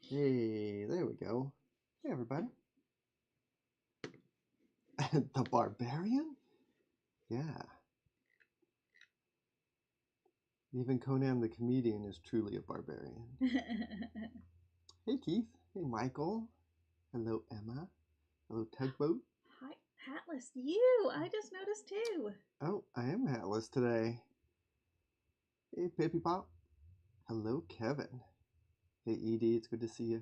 Hey, there we go. Hey, everybody. The Barbarian? Yeah. Even Conan the Comedian is truly a barbarian. Hey, Keith. Hey, Michael. Hello, Emma. Hello, Tugboat. Hi, Hatless. You! I just noticed too. Oh, I am hatless today. Hey, Pippy Pop. Hello, Kevin. Hey, Edie. It's good to see you.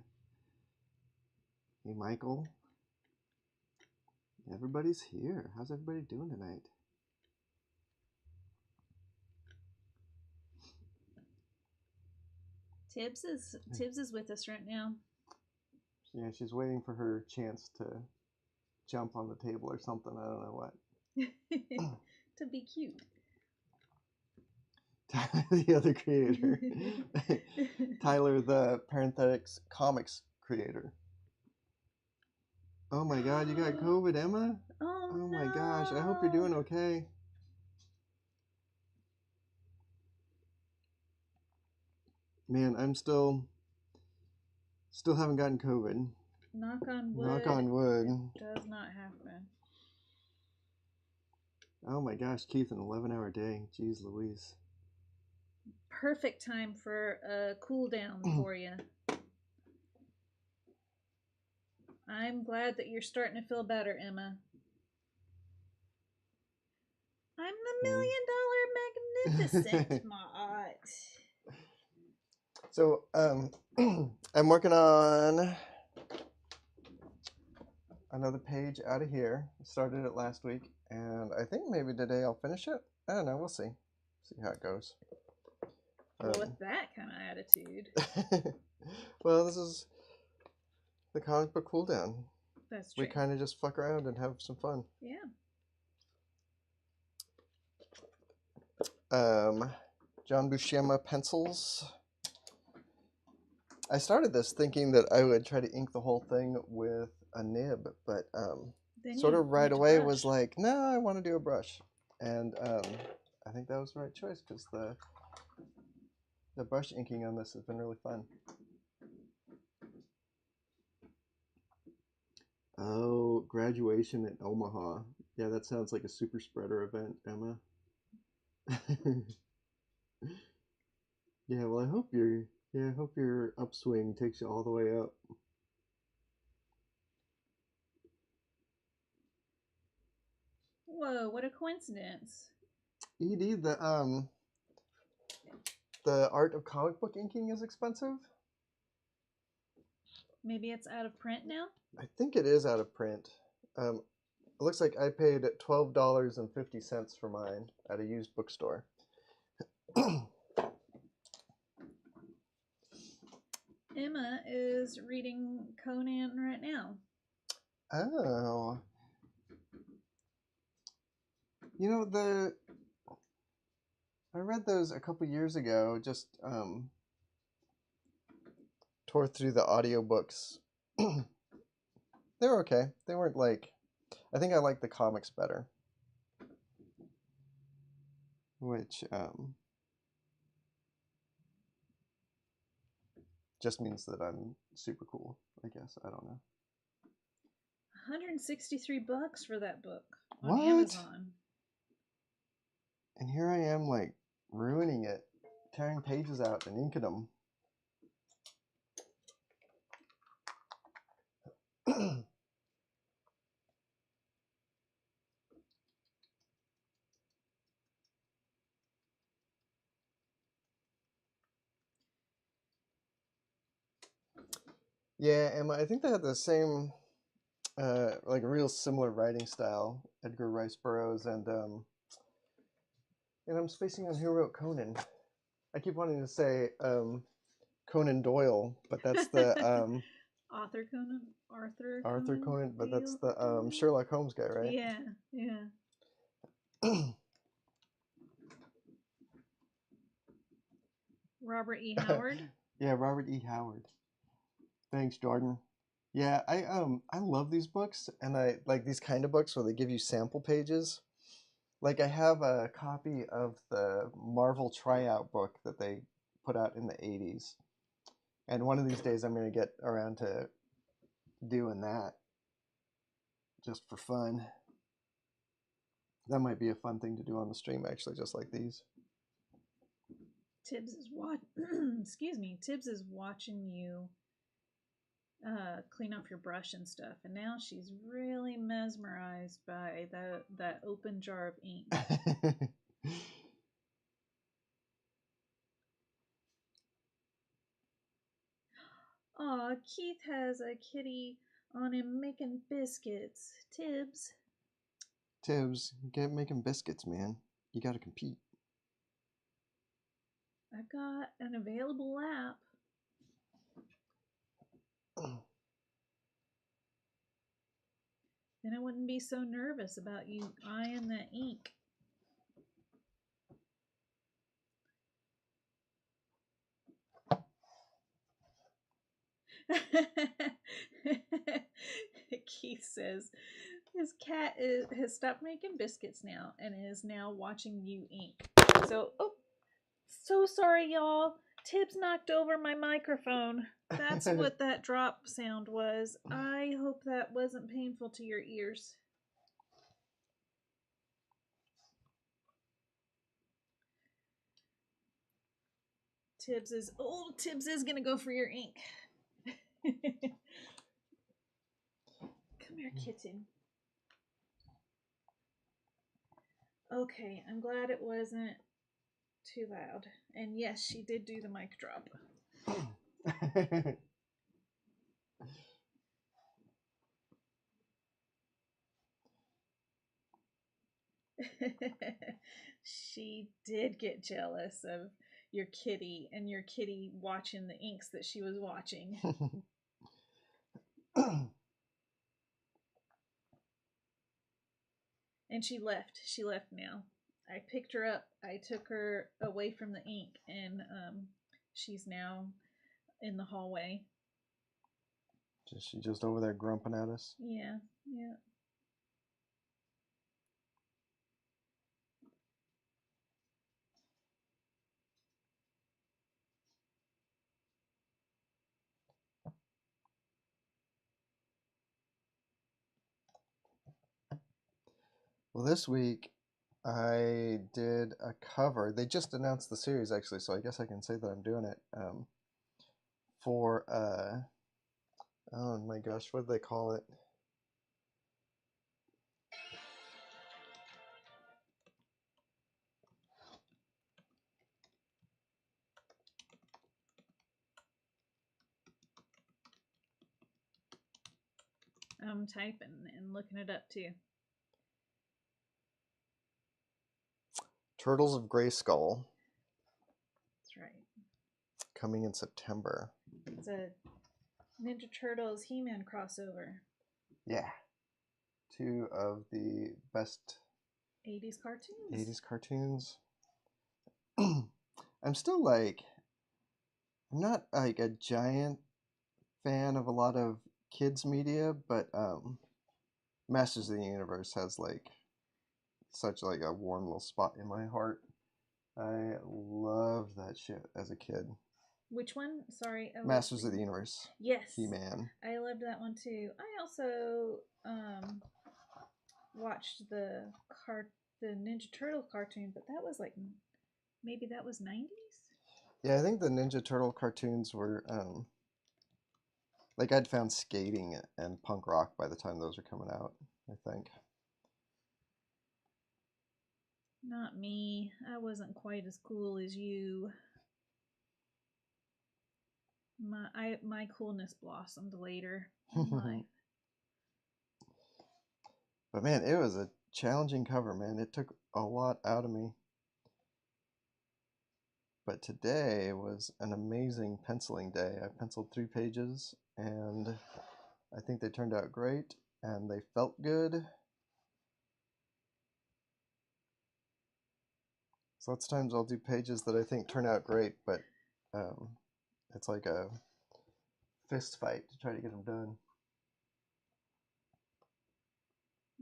Hey, Michael. Everybody's here. How's everybody doing tonight? Tibbs is with us right now. Yeah, she's waiting for her chance to jump on the table or something. I don't know what. To be cute. Tyler, the other creator. Tyler, the parenthetics comics creator. Oh my god, you got COVID, Emma? Oh my gosh, I hope you're doing okay. Man, I'm still haven't gotten COVID. Knock on wood. Knock on wood. It does not happen. Oh my gosh, Keith, an 11-hour day. Jeez Louise. Perfect time for a cool down for you. I'm glad that you're starting to feel better, Emma. I'm the $1 million magnificent mod. So, I'm working on another page out of here. I started it last week, and I think maybe today I'll finish it. I don't know. We'll see. See how it goes. Well, with that kind of attitude. Well, this is the comic book cool down. That's true. We kind of just fuck around and have some fun. Yeah. John Buscema pencils. I started this thinking that I would try to ink the whole thing with a nib, but sort of right away was like, no, I want to do a brush. And I think that was the right choice because the brush inking on this has been really fun. Oh, graduation in Omaha. Yeah, that sounds like a super spreader event, Emma. Yeah, well, I hope your upswing takes you all the way up. Whoa, what a coincidence. Edie, the art of comic book inking is expensive. Maybe it's out of print now? I think it is out of print. It looks like I paid $12.50 for mine at a used bookstore. Emma is reading Conan right now. Oh. You know, I read those a couple years ago, just tore through the audiobooks. They were okay. They weren't like, I think I like the comics better. Which just means that I'm super cool, I guess. I don't know. $163 for that book on What? Amazon. And here I am, like, ruining it, tearing pages out and inking them. Yeah, Emma, I think they had the same, like a real similar writing style, Edgar Rice Burroughs, and I'm spacing on who wrote Conan. I keep wanting to say Conan Doyle, but that's the Arthur Conan, but that's the Sherlock Holmes guy, right? Yeah, yeah. Robert E. Howard. Yeah, Robert E. Howard. Thanks, Jordan. Yeah, I love these books, and I like these kind of books where they give you sample pages. Like I have a copy of the Marvel tryout book that they put out in the 80s. And one of these days I'm going to get around to doing that just for fun. That might be a fun thing to do on the stream, actually, just like these. Tibbs is excuse me. Tibbs is watching you clean off your brush and stuff, and now she's really mesmerized by that open jar of ink. Aw, Keith has a kitty on him making biscuits. Tibbs. Tibbs, get making biscuits, man. You gotta compete. I've got an available app. Then I wouldn't be so nervous about you eyeing that ink. Keith says his cat has stopped making biscuits now and is now watching you ink. So sorry, y'all. Tibbs knocked over my microphone. That's what that drop sound was. I hope that wasn't painful to your ears. Tibbs is gonna go for your ink. Come here, kitten. Okay, I'm glad it wasn't too loud. And yes, she did do the mic drop. She did get jealous of your kitty and your kitty watching the inks that she was watching. And she left. She left now. I picked her up. I took her away from the ink, and she's now in the hallway. She's just over there grumping at us? Yeah, yeah. Well, this week I did a cover. They just announced the series, actually, so I guess I can say that I'm doing it. For, oh my gosh, what do they call it? I'm typing and looking it up too. Turtles of Grayskull. That's right. Coming in September. It's a Ninja Turtles He-Man crossover. Yeah. 2 of the best 80s cartoons. 80s cartoons. I'm still like, I'm not like a giant fan of a lot of kids media, but Masters of the Universe has like such like a warm little spot in my heart. I loved that shit as a kid. Which one? Sorry. Masters of the Universe. Yes. He-Man. I loved that one too. I also watched the Ninja Turtle cartoon, but that was like, maybe that was 90s? Yeah, I think the Ninja Turtle cartoons were like I'd found skating and punk rock by the time those were coming out, I think. Not me. I wasn't quite as cool as you. My coolness blossomed later in life. But man, it was a challenging cover, man. It took a lot out of me. But today was an amazing penciling day. I penciled 3 pages, and I think they turned out great, and they felt good. So lots of times I'll do pages that I think turn out great, but it's like a fist fight to try to get them done.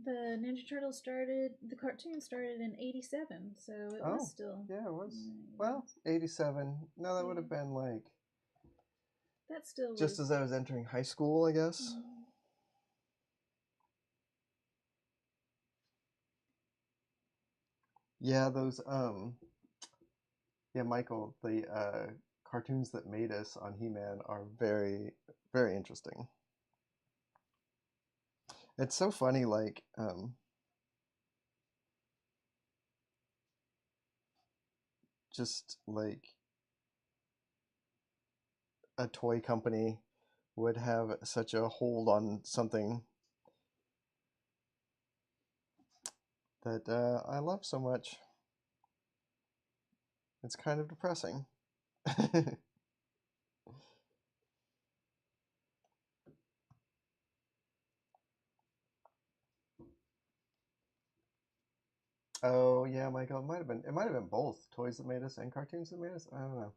The Ninja Turtles the cartoon started in 87, so it was still... Yeah, it was. Well, 87. No, that would have been like That still just as I was entering high school, I guess. Yeah, those yeah, Michael, the cartoons that made us on He-Man are very, very interesting. It's so funny, like just like a toy company would have such a hold on something that I love so much. It's kind of depressing. Oh yeah, Michael, it might have been both toys that made us and cartoons that made us. I don't know.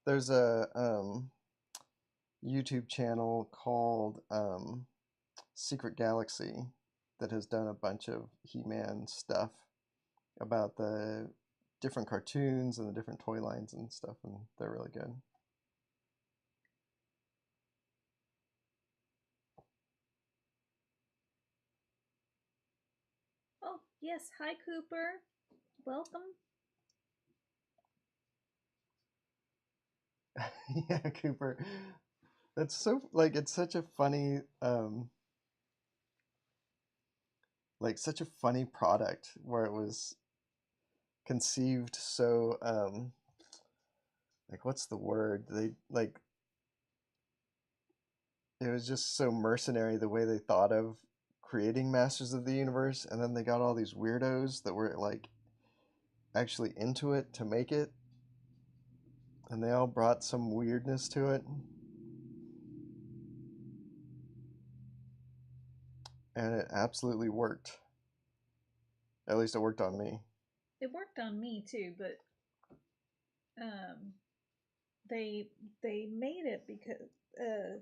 There's a YouTube channel called Secret Galaxy that has done a bunch of He-Man stuff about the different cartoons and the different toy lines and stuff, and they're really good. Oh, yes. Hi, Cooper. Welcome. Yeah, Cooper. That's so, like, it's such a funny like such a funny product where it was conceived so like, what's the word? They like, it was just so mercenary the way they thought of creating Masters of the Universe, and then they got all these weirdos that were like actually into it to make it, and they all brought some weirdness to it, and it absolutely worked. At least it worked on me. It worked on me too, but they made it because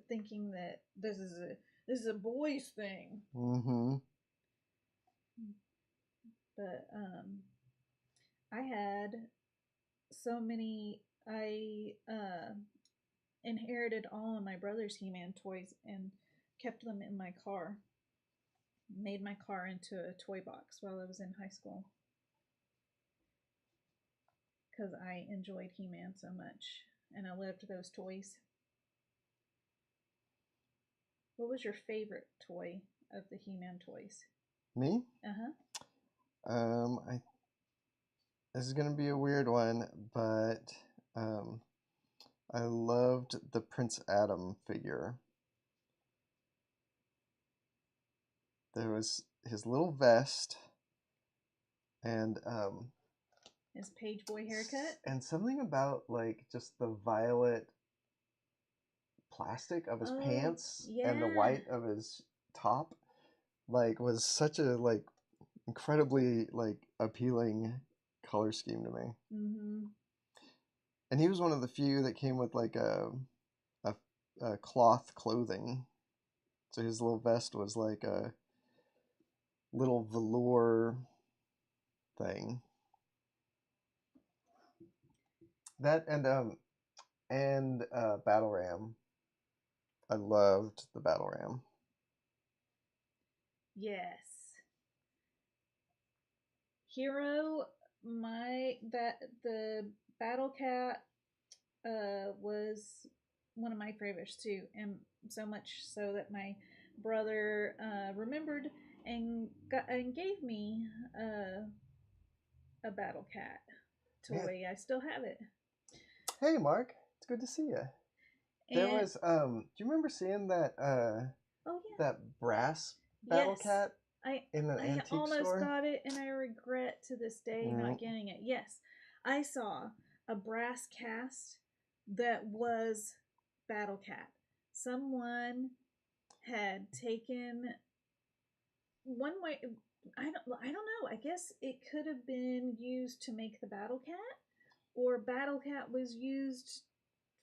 thinking that this is a boys thing. Mm-hmm. But I had so many. I inherited all of my brother's He-Man toys and kept them in my car. Made my car into a toy box while I was in high school because I enjoyed He-Man so much and I loved those toys. What was your favorite toy of the He-Man toys? Me? I this is gonna be a weird one, but I loved the Prince Adam figure. There was his little vest and his page boy haircut, and something about like just the violet plastic of his pants and the white of his top, like, was such a like incredibly like appealing color scheme to me. Mm-hmm. And he was one of the few that came with like a cloth clothing, so his little vest was like a little velour thing. That and Battle Ram. I loved the Battle Ram. Yes. Hero, the Battle Cat was one of my favorites too, and so much so that my brother remembered and gave me a Battle Cat toy. Man. I still have it. Hey, Mark, it's good to see you. There was do you remember seeing that oh yeah, that brass Battle Cat in an antique store? I almost got it and I regret to this day not getting it. Yes. I saw a brass cast that was Battle Cat. Someone had taken one way. I don't know. I guess it could have been used to make the Battle Cat, or Battle Cat was used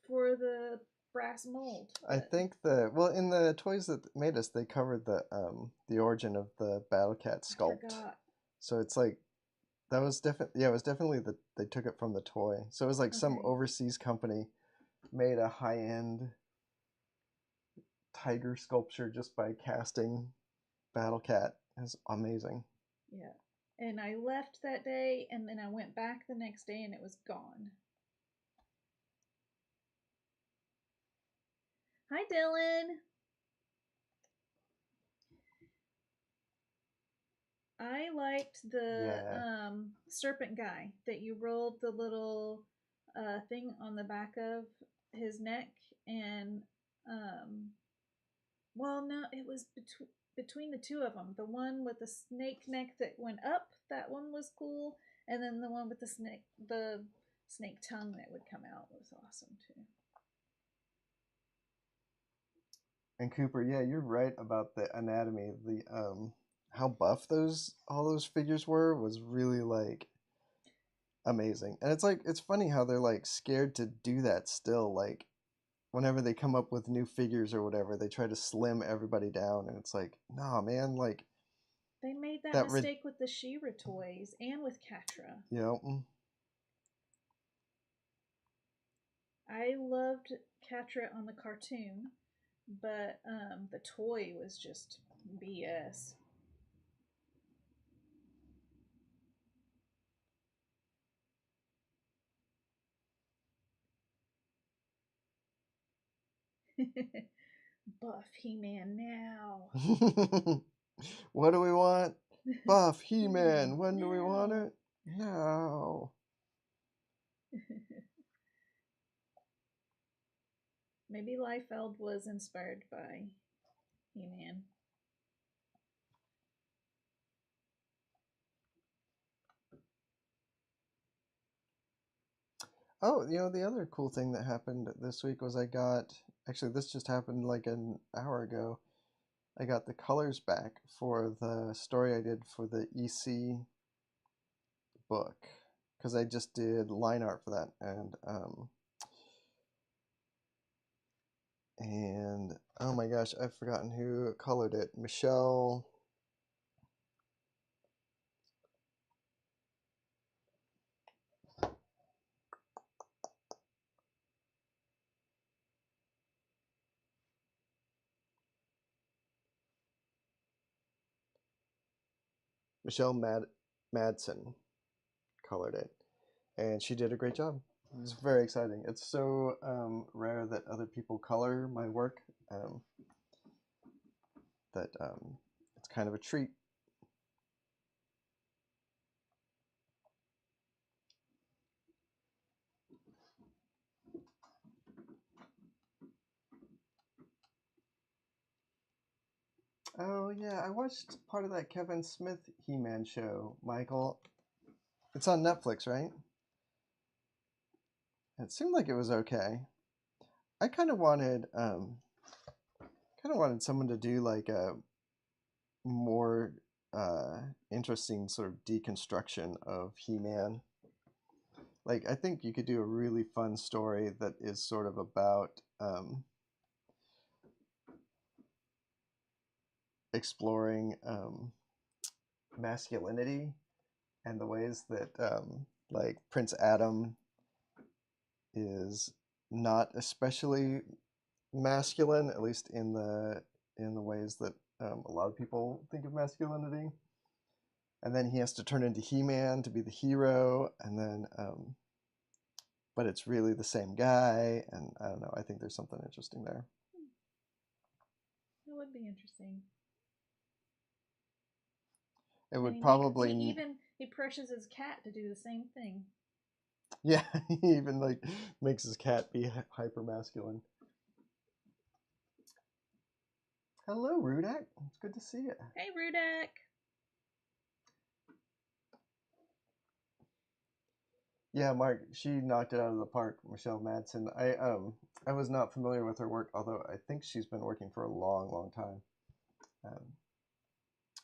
for the brass mold. I think in the toys that made us, they covered the origin of the Battle Cat sculpt. So it's like that was definitely, yeah, it was definitely that they took it from the toy. So it was like some overseas company made a high-end tiger sculpture just by casting Battle Cat is amazing. Yeah. And I left that day, and then I went back the next day, and it was gone. Hi, Dylan. I liked the serpent guy that you rolled the little thing on the back of his neck, and well, no, it was between the two of them. The one with the snake neck that went up, that one was cool, and then the one with the snake tongue that would come out was awesome too. And Cooper, yeah, you're right about the anatomy. The how buff all those figures were was really like amazing. And it's funny how they're like scared to do that still. Like whenever they come up with new figures or whatever, they try to slim everybody down, and it's like, nah, man, like they made that mistake with the She-Ra toys and with Catra. Yeah. I loved Catra on the cartoon, but the toy was just BS. Buff He-Man now. What do we want? Buff He-Man. When do we want it? Now. Maybe Liefeld was inspired by He-Man. Oh, the other cool thing that happened this week was actually this just happened like an hour ago. I got the colors back for the story I did for the EC book because I just did line art for that, and oh my gosh, I've forgotten who colored it. Michelle Madsen colored it, and she did a great job. It's very exciting. It's so rare that other people color my work that it's kind of a treat. Oh yeah, I watched part of that Kevin Smith He-Man show, Michael. It's on Netflix, right? It seemed like it was okay. I kind of wanted someone to do like a more interesting sort of deconstruction of He-Man. Like I think you could do a really fun story that is sort of about exploring masculinity and the ways that like Prince Adam is not especially masculine, at least in the ways that a lot of people think of masculinity. And then he has to turn into He-Man to be the hero, and then but it's really the same guy, and I don't know, I think there's something interesting there. That would be interesting. It would probably he pressures his cat to do the same thing. Yeah, he even like makes his cat be hyper masculine. Hello, Rudak. It's good to see you. Hey, Rudak. Yeah, Mark, she knocked it out of the park, Michelle Madsen. I was not familiar with her work, although I think she's been working for a long, long time.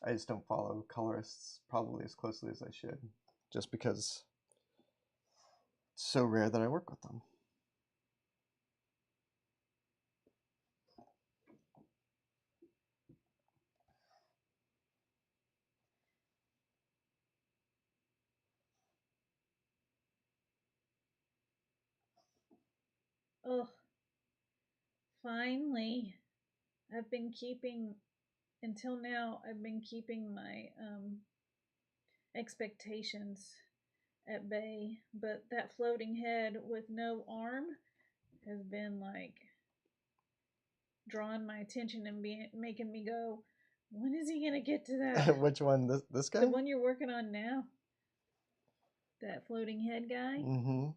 I just don't follow colorists probably as closely as I should, just because it's so rare that I work with them. Oh, finally. I've been keeping, until now, I've been keeping my expectations at bay, but that floating head with no arm has been like drawing my attention and making me go, when is he gonna get to that? Which one? This guy? The one you're working on now. That floating head guy. Mm-hmm.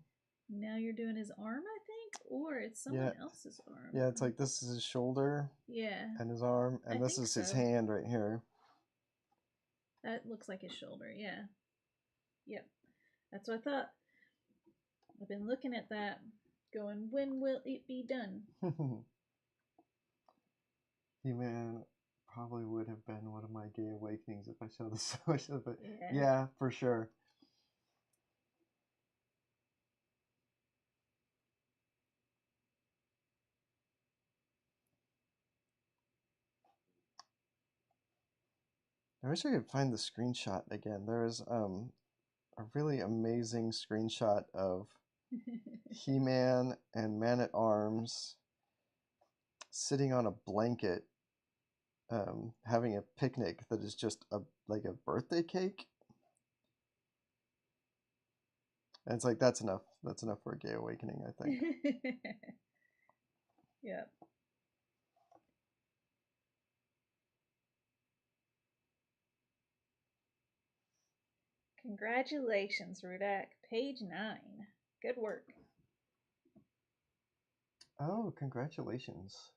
Now you're doing his arm, I think, or it's someone else's arm. Yeah, it's like this is his shoulder. Yeah. And his arm, and this is his hand right here. That looks like his shoulder. Yeah. Yep. That's what I thought. I've been looking at that, going, when will it be done? He-Man probably would have been one of my gay awakenings if I showed this so much of it. Yeah, for sure. I wish I could find the screenshot again. There is a really amazing screenshot of He-Man and Man-at-Arms sitting on a blanket, having a picnic that is just like a birthday cake. And it's like, that's enough. That's enough for a gay awakening, I think. Yep. Congratulations, Rudak. Page 9. Good work. Oh, congratulations.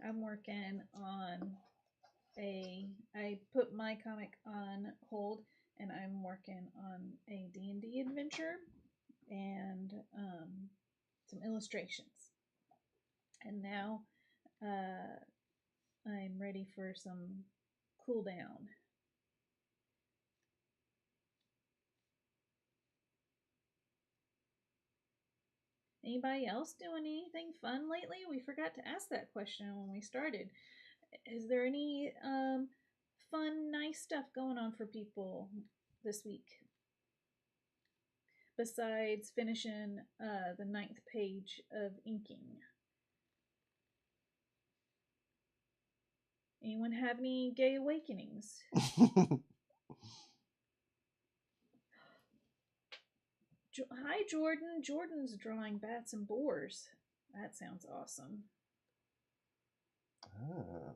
I'm working on I put my comic on hold, and I'm working on a D&D adventure and some illustrations. And now I'm ready for some cool down. Anybody else doing anything fun lately? We forgot to ask that question when we started. Is there any fun, nice stuff going on for people this week? Besides finishing the 9th page of inking. Anyone have any gay awakenings? Hi, Jordan. Jordan's drawing bats and boars. That sounds awesome. Oh,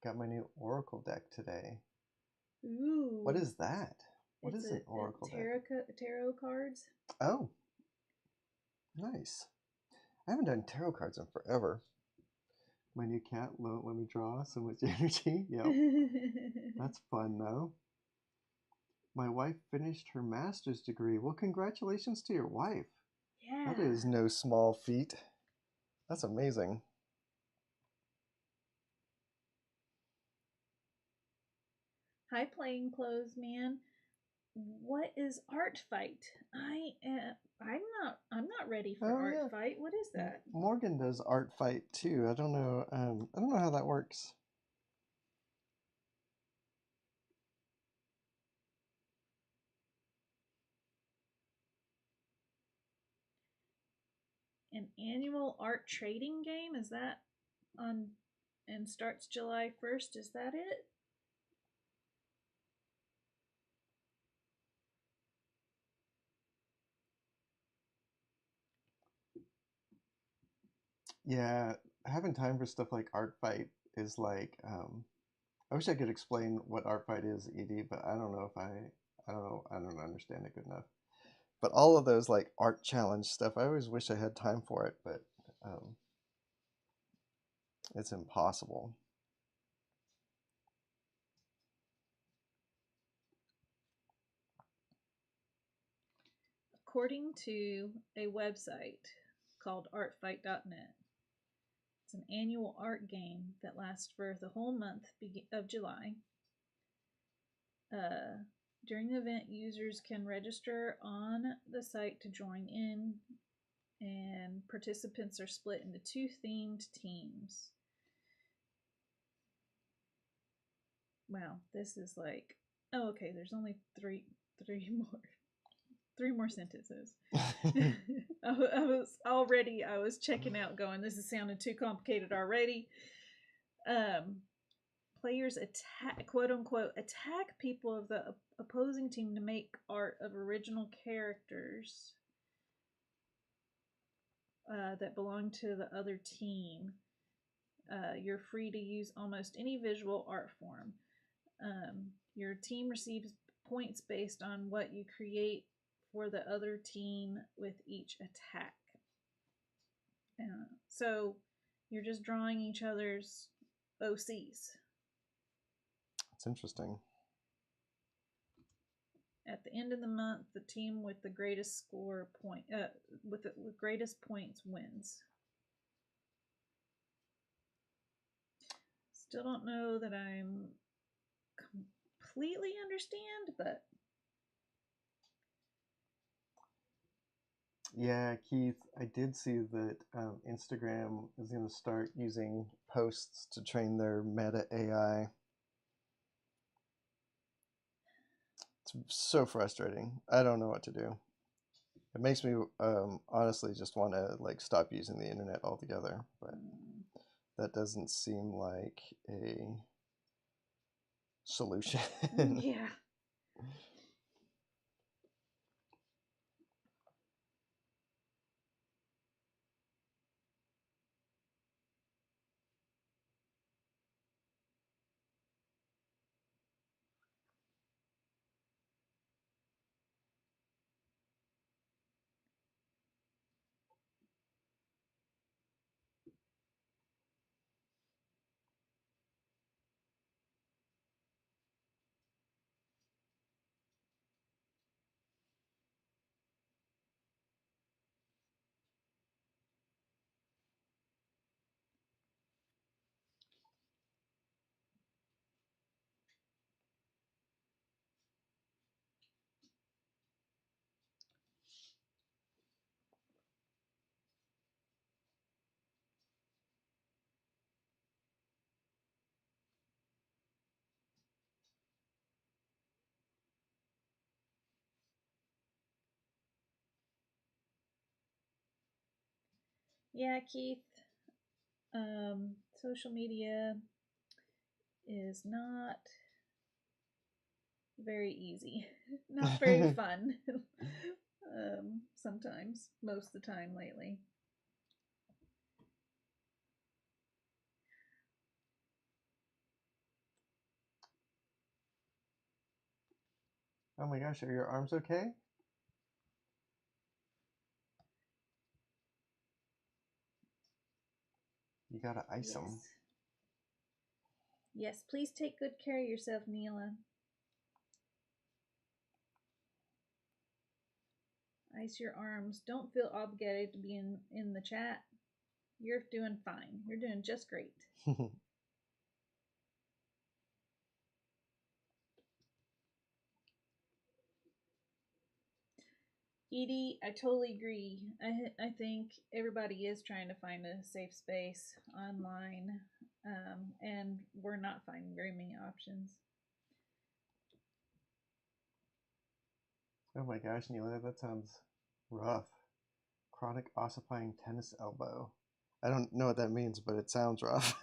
got my new Oracle deck today. Ooh. What is that? What is an Oracle deck? Tarot cards. Oh, nice. I haven't done tarot cards in forever. My new cat won't let me draw so much energy. Yep. That's fun, though. My wife finished her master's degree. Well, congratulations to your wife. Yeah. That is no small feat. That's amazing. Hi, Plain Clothes Man. What is Art Fight? I'm not ready for Art Fight. What is that? Morgan does Art Fight too. I don't know. I don't know how that works. An annual art trading game? Is that on and starts July 1st? Is that it? Yeah, having time for stuff like Art Fight is like, I wish I could explain what Art Fight is, Edie, but I don't know if I don't know, I don't understand it good enough. But all of those like art challenge stuff, I always wish I had time for it, but it's impossible. According to a website called artfight.net, it's an annual art game that lasts for the whole month of July. During the event, users can register on the site to join in, and participants are split into 2 themed teams. wow, this is like, oh, okay, there's only three more sentences. I was checking out going, this is sounding too complicated already. Players attack, quote unquote, attack people of the opposing team to make art of original characters that belong to the other team. You're free to use almost any visual art form. Your team receives points based on what you create for the other team with each attack. So you're just drawing each other's OCs. It's interesting. At the end of the month, the team with the greatest with the greatest points wins. Still don't know that I'm completely understand, but yeah, Keith, I did see that Instagram is going to start using posts to train their meta AI. It's so frustrating. I don't know what to do. It makes me honestly just want to like stop using the internet altogether, but that doesn't seem like a solution. Yeah. Yeah, Keith. Social media is not very easy. Not very fun. Sometimes, most of the time lately. Oh my gosh, are your arms okay? You gotta ice them. Yes, please take good care of yourself, Neela. Ice your arms. Don't feel obligated to be in the chat. You're doing fine. You're doing just great. Edie, I totally agree. I think everybody is trying to find a safe space online, and we're not finding very many options. Oh my gosh, Neela, that sounds rough. Chronic ossifying tennis elbow. I don't know what that means, but it sounds rough.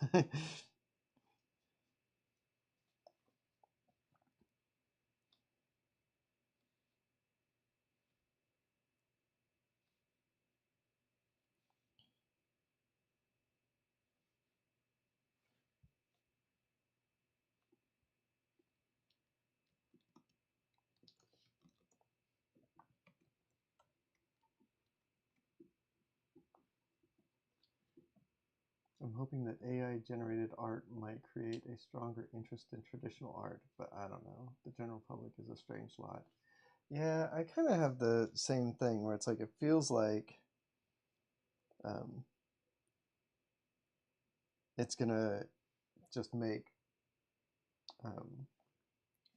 I'm hoping that AI-generated art might create a stronger interest in traditional art, but I don't know. The general public is a strange lot. Yeah, I kind of have the same thing where it's like it feels like it's gonna just make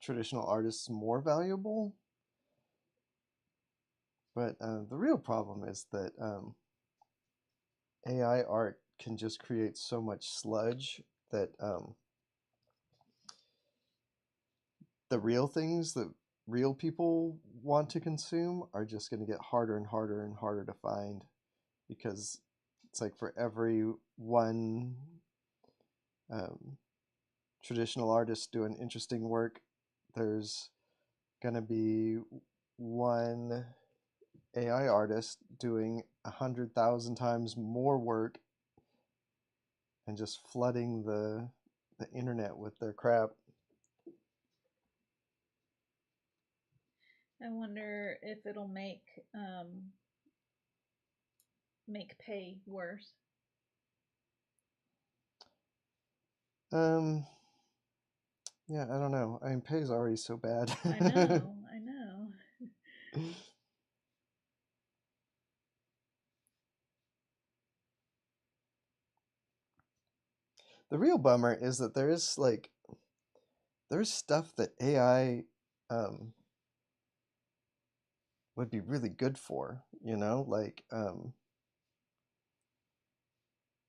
traditional artists more valuable. But the real problem is that AI art can just create so much sludge that the real things that real people want to consume are just going to get harder and harder and harder to find, because it's like for every one traditional artist doing interesting work, there's going to be one AI artist doing 100,000 times more work and just flooding the internet with their crap. I wonder if it'll make pay worse. Yeah, I don't know. I mean, pay's already so bad. I know. The real bummer is that there's stuff that AI would be really good for, like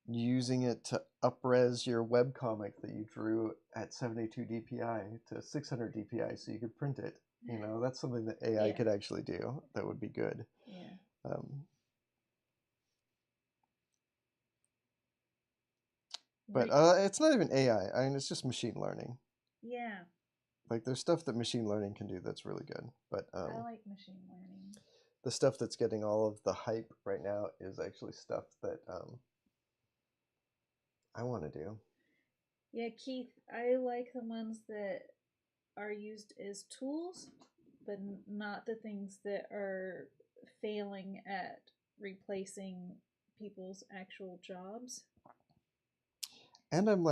using it to upres your webcomic that you drew at 72 DPI to 600 DPI so you could print it. That's something that AI could actually do that would be good. Yeah. But it's not even AI. I mean, it's just machine learning. Yeah. Like, there's stuff that machine learning can do that's really good. But I like machine learning. The stuff that's getting all of the hype right now is actually stuff that I want to do. Yeah, Keith, I like the ones that are used as tools, but not the things that are failing at replacing people's actual jobs. And I'm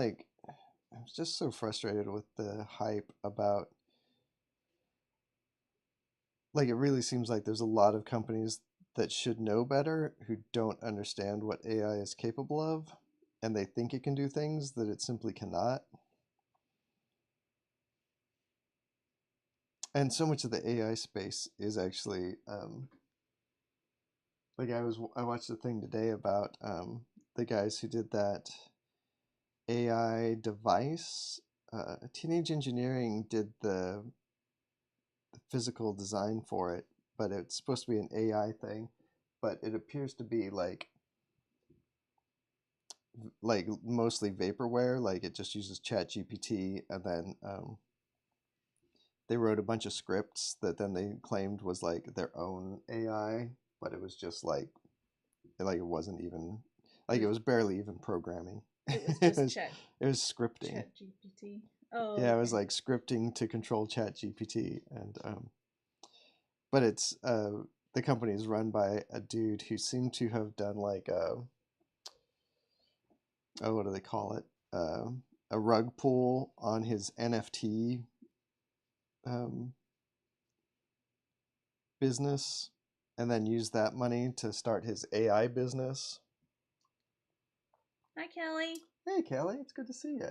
just so frustrated with the hype about, like, it really seems like there's a lot of companies that should know better who don't understand what AI is capable of, and they think it can do things that it simply cannot. And so much of the AI space is actually like I watched a thing today about the guys who did that AI device. Teenage Engineering did the physical design for it, but it's supposed to be an AI thing, but it appears to be like mostly vaporware. Like, it just uses Chat GPT, and then they wrote a bunch of scripts that then they claimed was like their own AI, but it was just like it wasn't even like, it was barely even programming. It was just it was scripting. Chat GPT. Oh yeah, okay. It was like scripting to control Chat GPT, and but it's the company is run by a dude who seemed to have done like what do they call it? A rug pull on his NFT business, and then use that money to start his AI business. Hi, Kelly. Hey, Kelly. It's good to see you.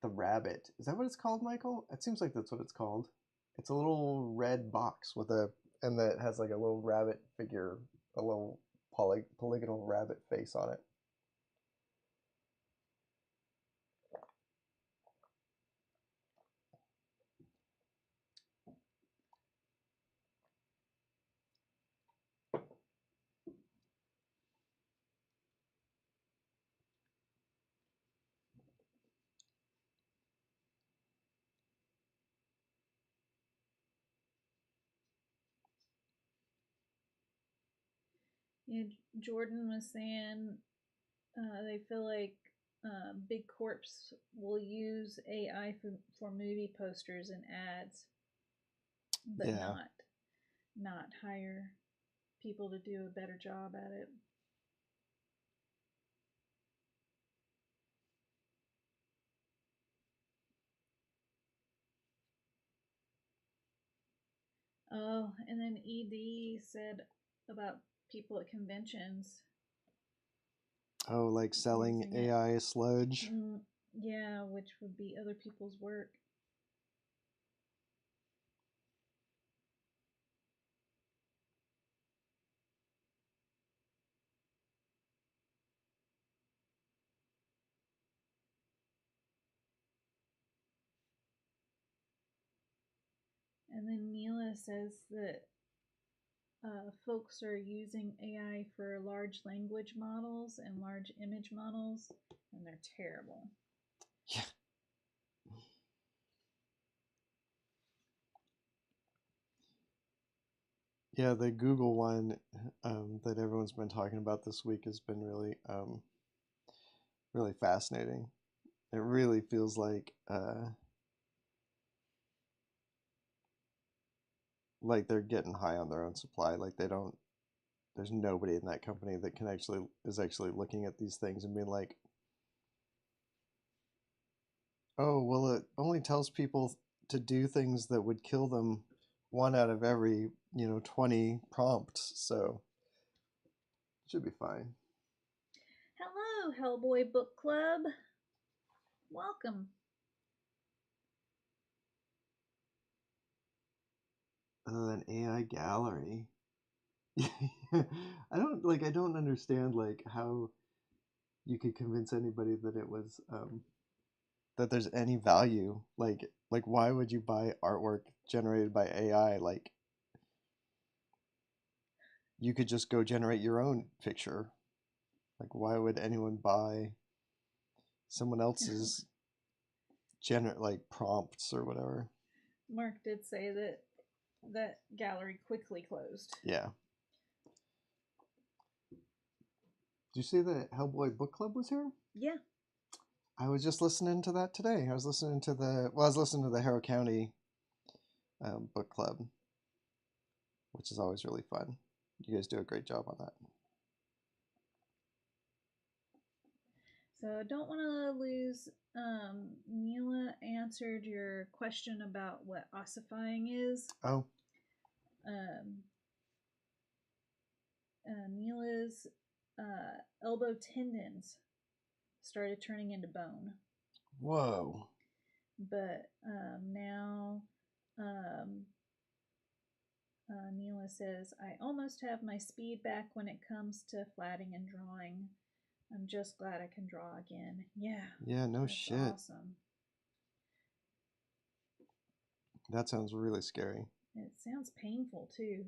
The rabbit. Is that what it's called, Michael? It seems like that's what it's called. It's a little red box and that has like a little rabbit figure, a little polygonal rabbit face on it. Yeah, Jordan was saying they feel like big corps will use AI for movie posters and ads, but not hire people to do a better job at it. Oh, and then ED said about people at conventions. Oh, like selling AI sludge? Yeah, which would be other people's work. And then Neela says that folks are using AI for large language models and large image models, and they're terrible. Yeah. Yeah, the Google one that everyone's been talking about this week has been really, really fascinating. It really feels like they're getting high on their own supply. Like they don't. There's nobody in that company that is actually looking at these things and being like, oh, well, it only tells people to do things that would kill them 1 out of every 20 prompts, so it should be fine. Hello, Hellboy Book Club. Welcome. Other than AI gallery, I don't understand how you could convince anybody that it was that there's any value. Like why would you buy artwork generated by AI? Like you could just go generate your own picture. Like why would anyone buy someone else's prompts or whatever? Mark did say that gallery quickly closed. Yeah. Did you see that Hellboy Book Club was here? Yeah. I was just listening to that today. I was listening to the Harrow County book club, which is always really fun. You guys do a great job on that. So I don't want to lose. Neela answered your question about what ossifying is. Oh. Neela's elbow tendons started turning into bone. Whoa. But now Neela says, I almost have my speed back when it comes to flatting and drawing. I'm just glad I can draw again. Yeah. Yeah, no shit. Awesome. That sounds really scary. It sounds painful too.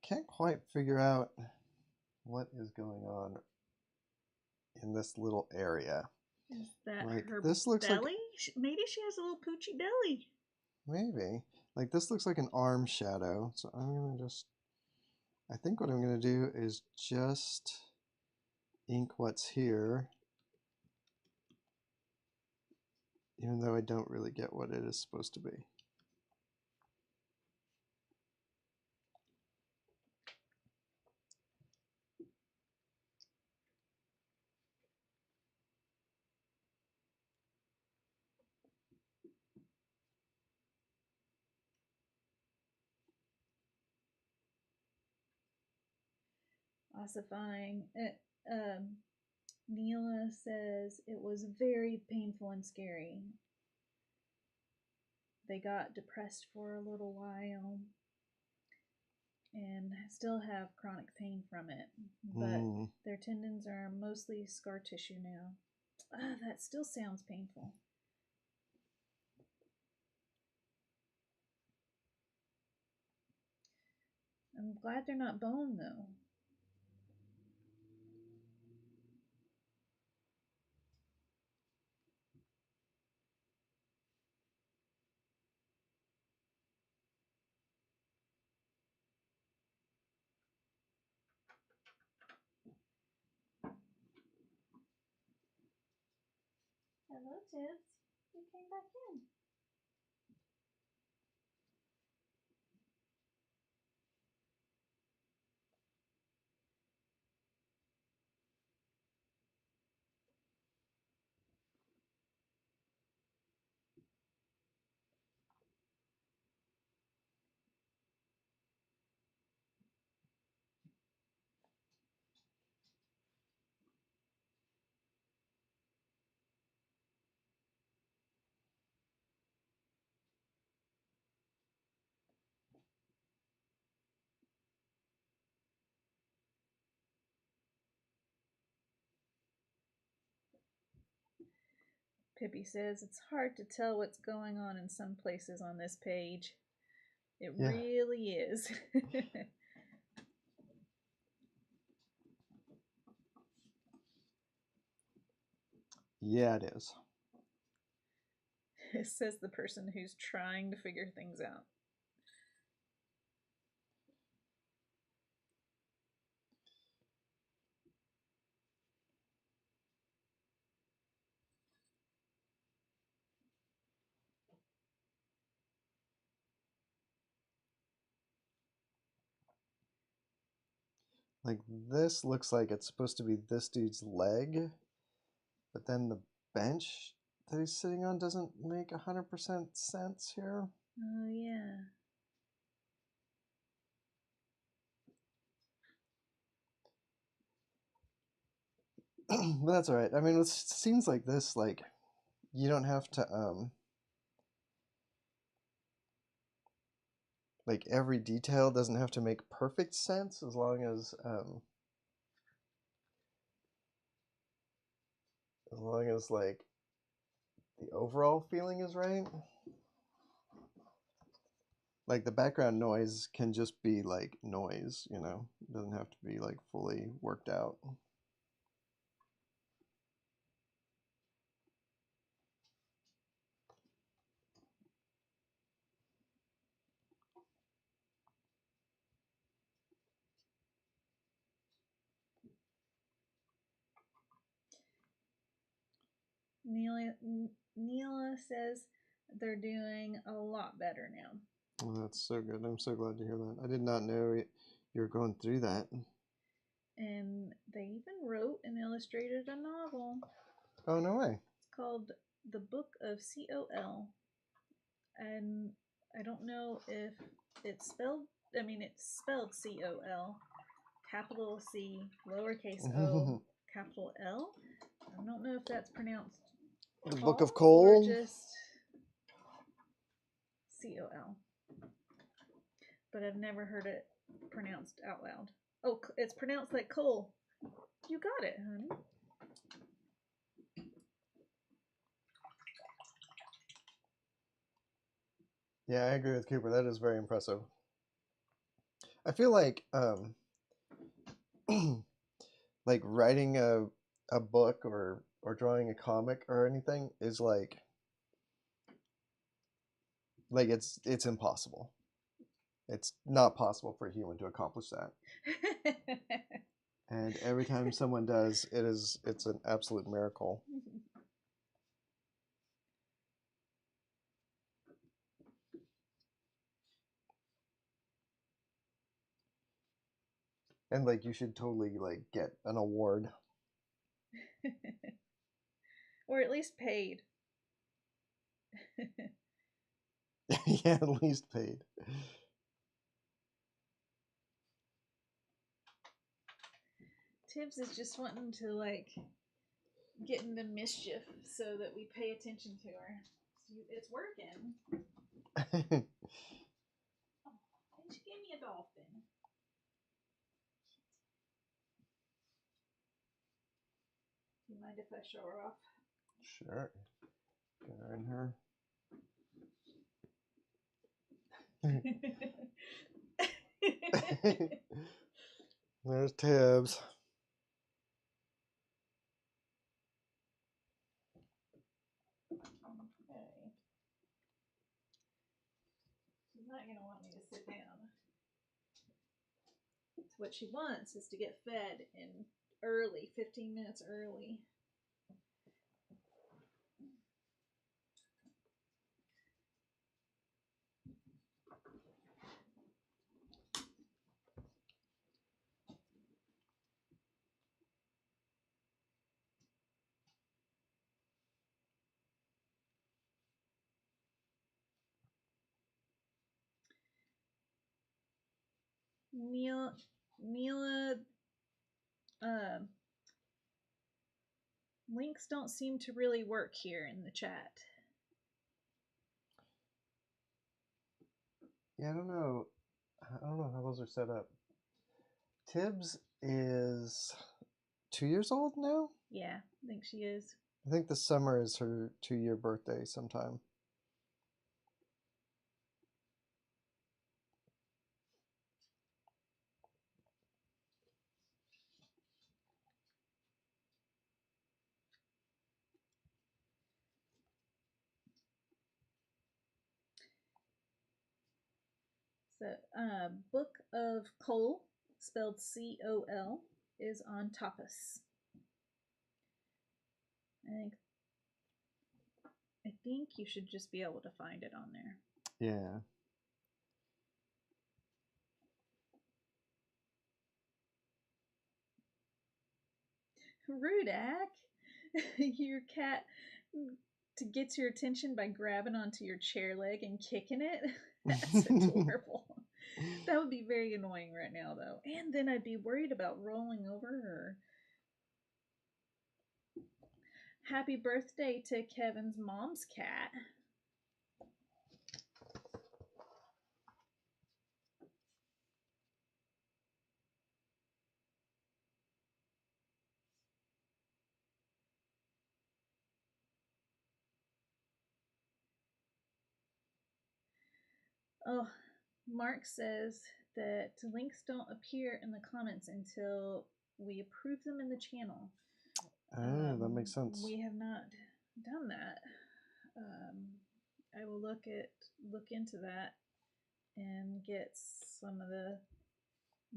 Can't quite figure out what is going on in this little area. Is that like her this looks belly? like Maybe she has a little poochy belly. Maybe. Like this looks like an arm shadow. So I think what I'm gonna do is just ink what's here. Even though I don't really get what it is supposed to be. Ossifying. Neela says it was very painful and scary. They got depressed for a little while and still have chronic pain from it, but their tendons are mostly scar tissue now. That still sounds painful. I'm glad they're not bone though. Hello, Tibbs. You came back in. Pippi says, it's hard to tell what's going on in some places on this page. It really is. Yeah, it is. It says the person who's trying to figure things out. Like, this looks like it's supposed to be this dude's leg, but then the bench that he's sitting on doesn't make 100% sense here. Oh, yeah. But that's all right. I mean, it seems like this, like, you don't have to, like, every detail doesn't have to make perfect sense as long as like, the overall feeling is right. Like, the background noise can just be, like, noise, you know? It doesn't have to be, like, fully worked out. Neela says they're doing a lot better now. Oh, that's so good. I'm so glad to hear that. I did not know you were going through that. And they even wrote and illustrated a novel. Oh, no way. It's called The Book of C.O.L. And I don't know if it's spelled, it's spelled C.O.L. Capital C, lowercase o, capital L. I don't know if that's pronounced The Book of Coal? or just C-O-L. But I've never heard it pronounced out loud. Oh, it's pronounced like coal. You got it, honey. Yeah, I agree with Cooper. That is very impressive. I feel like like writing a book or drawing a comic or anything is like it's impossible. It's not possible for a human to accomplish that. And every time someone does, it's an absolute miracle. And like you should totally like get an award. Or at least paid. Yeah, at least paid. Tibbs is just wanting to like get into mischief so that we pay attention to her. It's working. Oh, and she gave me a dolphin. Do you mind if I show her off? Sure. Get her in her. There's Tibbs. Okay. She's not going to want me to sit down. What she wants is to get fed in early, 15 minutes early. Neela, links don't seem to really work here in the chat. Yeah, I don't know how those are set up. Tibbs is 2 years old now? Yeah, I think she is. I think this summer is her 2-year birthday sometime. So, Book of Cole, spelled C-O-L, is on Tapas. I think you should just be able to find it on there. Yeah. Rudak, your cat gets your attention by grabbing onto your chair leg and kicking it. That's adorable. That would be very annoying right now, though. And then I'd be worried about rolling over her. Happy birthday to Kevin's mom's cat. Oh, Mark says that links don't appear in the comments until we approve them in the channel. Oh, that makes sense. We have not done that. I will look into that and get some of the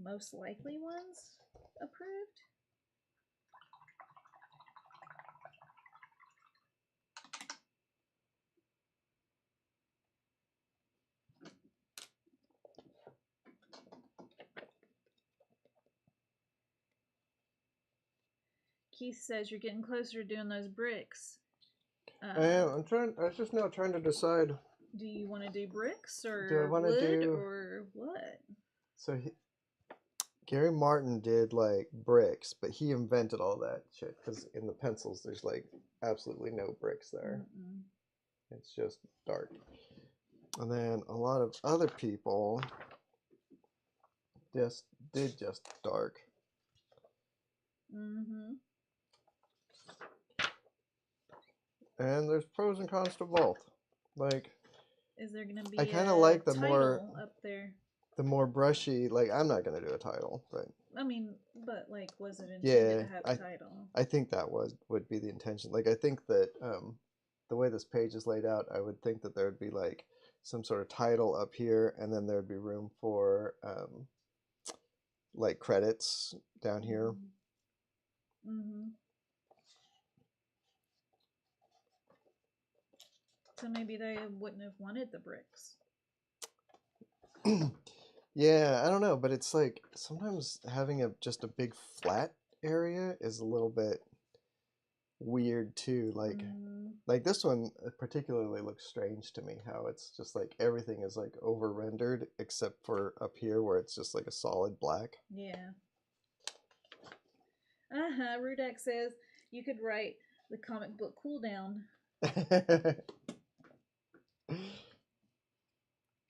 most likely ones approved. Keith says you're getting closer to doing those bricks. I am. I was just now trying to decide. Do you want to do bricks or do I want to do or what? So Gary Martin did like bricks, but he invented all that shit because in the pencils there's like absolutely no bricks there. Mm-mm. It's just dark. And then a lot of other people just did just dark. Mm-hmm. And there's pros and cons to both. Like, is there gonna be? I kind of like the title more up there. The more brushy. Like, I'm not gonna do a title, but I mean, but like, was it intended to have a title? I think that would be the intention. Like, I think that the way this page is laid out, I would think that there would be like some sort of title up here, and then there'd be room for like credits down here. Mm-hmm. So maybe they wouldn't have wanted the bricks. Yeah, I don't know, but it's like sometimes having just a big flat area is a little bit weird too. Like this one particularly looks strange to me, how it's just like everything is like over rendered except for up here where it's just like a solid black. Yeah. Rudak says you could write the comic book cooldown.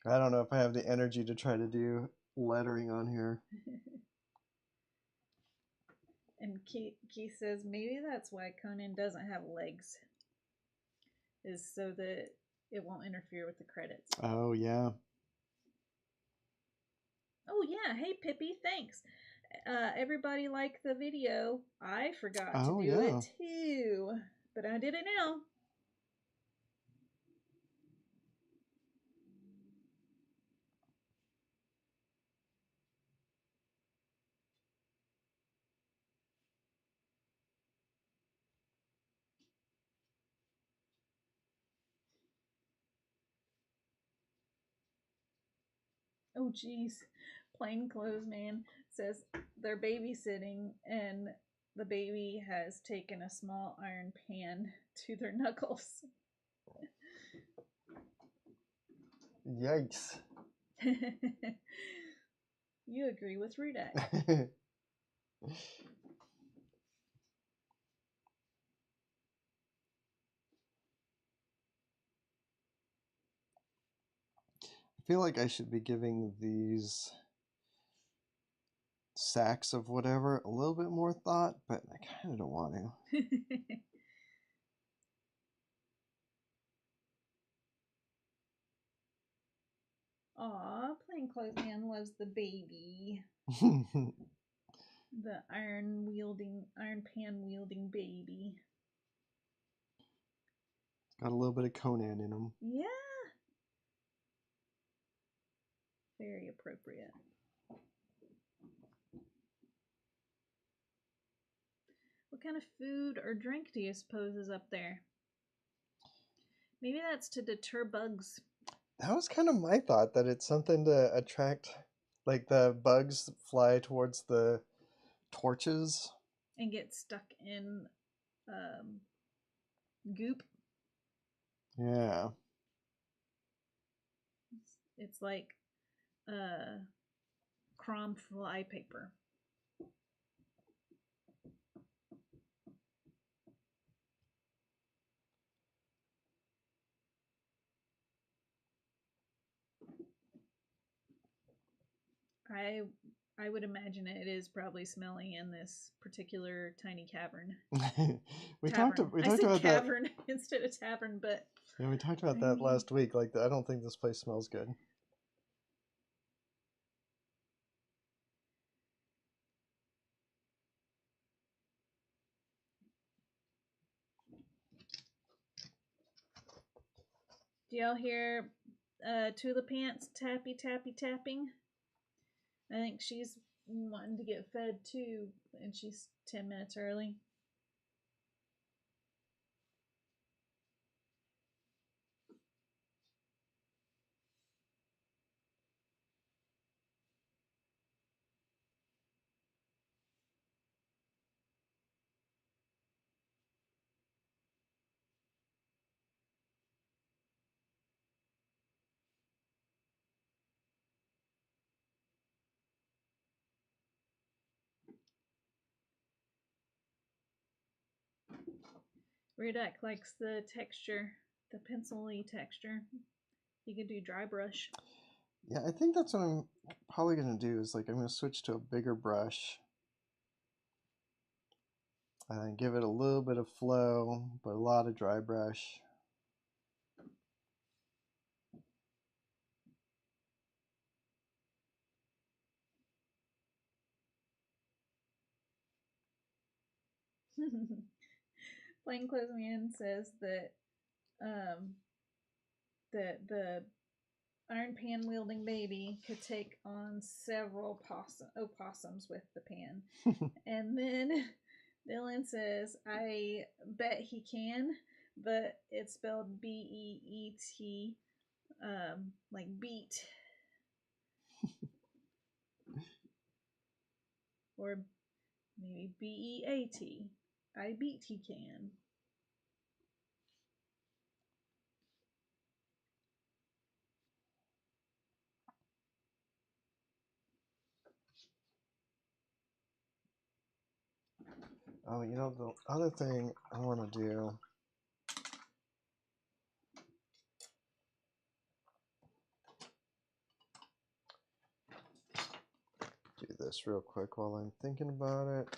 I don't know if I have the energy to try to do lettering on here. And Keith says maybe that's why Conan doesn't have legs, is so that it won't interfere with the credits. Oh, yeah. Oh, yeah. Hey, Pippi, thanks. Everybody liked the video. I forgot to do it too, but I did it now. Oh, geez. Plainclothes man says they're babysitting and the baby has taken a small iron pan to their knuckles. Yikes. You agree with Rudak. I feel like I should be giving these sacks of whatever a little bit more thought, but I kind of don't want to. Aw, Plainclothes Man loves the baby. The iron pan wielding baby. Got a little bit of Conan in him. Yeah. Very appropriate. What kind of food or drink do you suppose is up there? Maybe that's to deter bugs. That was kind of my thought, that it's something to attract, like the bugs fly towards the torches. And get stuck in goop. Yeah. It's like crom fly paper. I would imagine it is probably smelly in this particular tiny cavern. we talked about cavern that instead of tavern, but yeah, we talked about that last week. Like, I don't think this place smells good. Do y'all hear Tulip Pants tappy tapping? I think she's wanting to get fed too, and she's 10 minutes early. Redak likes the texture, the pencil-y texture. You could do dry brush. Yeah, I think that's what I'm probably going to do, is like I'm going to switch to a bigger brush. And then give it a little bit of flow, but a lot of dry brush. Plainclothes Man says that that the iron pan wielding baby could take on several opossums with the pan. And then Dylan says, I bet he can, but it's spelled B-E-E-T, like beat. Or maybe B-E-A-T. I beat he can. Oh, you know, the other thing I want to do, this real quick while I'm thinking about it.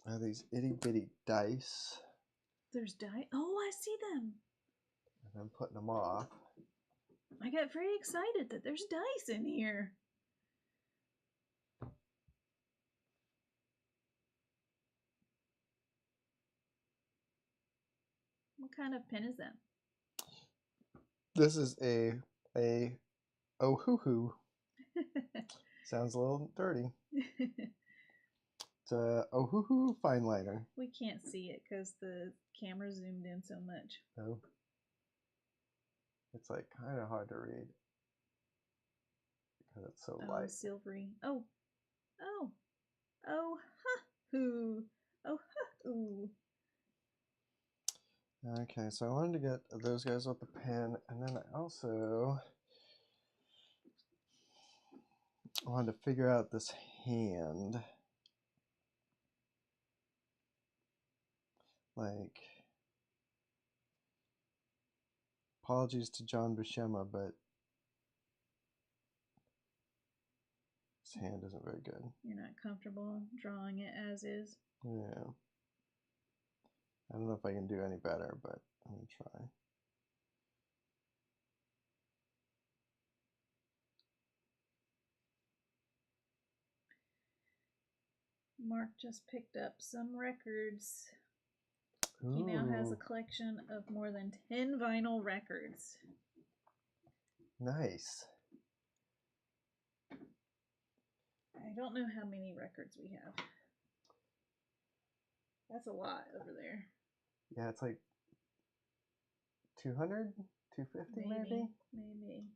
I have these itty bitty dice. There's dice? Oh, I see them. And I'm putting them off. I got very excited that there's dice in here. What kind of pen is that? This is a oh-hoo-hoo. Sounds a little dirty. It's a oh-hoo-hoo fine liner. We can't see it because the camera zoomed in so much. Oh. It's like kind of hard to read because it's so light. Silvery. Oh, ha, hoo. Oh, ha, ooh. Okay, so I wanted to get those guys with the pen, and then I also wanted to figure out this hand. Like, apologies to John Buscema, but his hand isn't very good. You're not comfortable drawing it as is? Yeah. I don't know if I can do any better, but I'm going to try. Mark just picked up some records. Ooh. He now has a collection of more than 10 vinyl records. Nice. I don't know how many records we have. That's a lot over there. Yeah, it's like 200, 250 maybe? Maybe.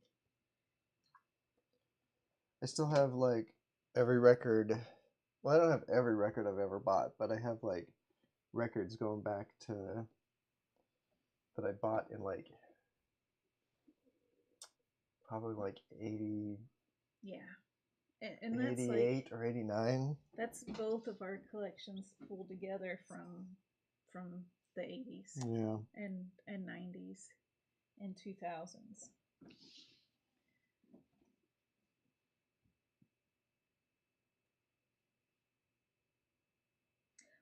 I still have like every record. Well, I don't have every record I've ever bought, but I have like records going back to that I bought in like probably like 80. Yeah. And that's 88 like, or 89. That's both of our collections pulled together from the 80s. Yeah. And 90s and 2000s.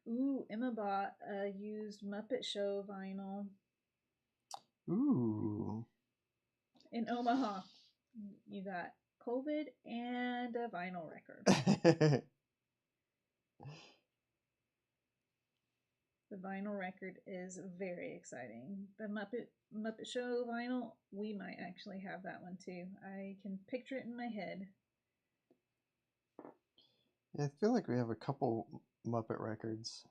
Ooh, Emma bought a used Muppet Show vinyl. Ooh. In Omaha. You got COVID and a vinyl record. The vinyl record is very exciting. The Muppet Show vinyl, we might actually have that one too. I can picture it in my head. Yeah, I feel like we have a couple Muppet records.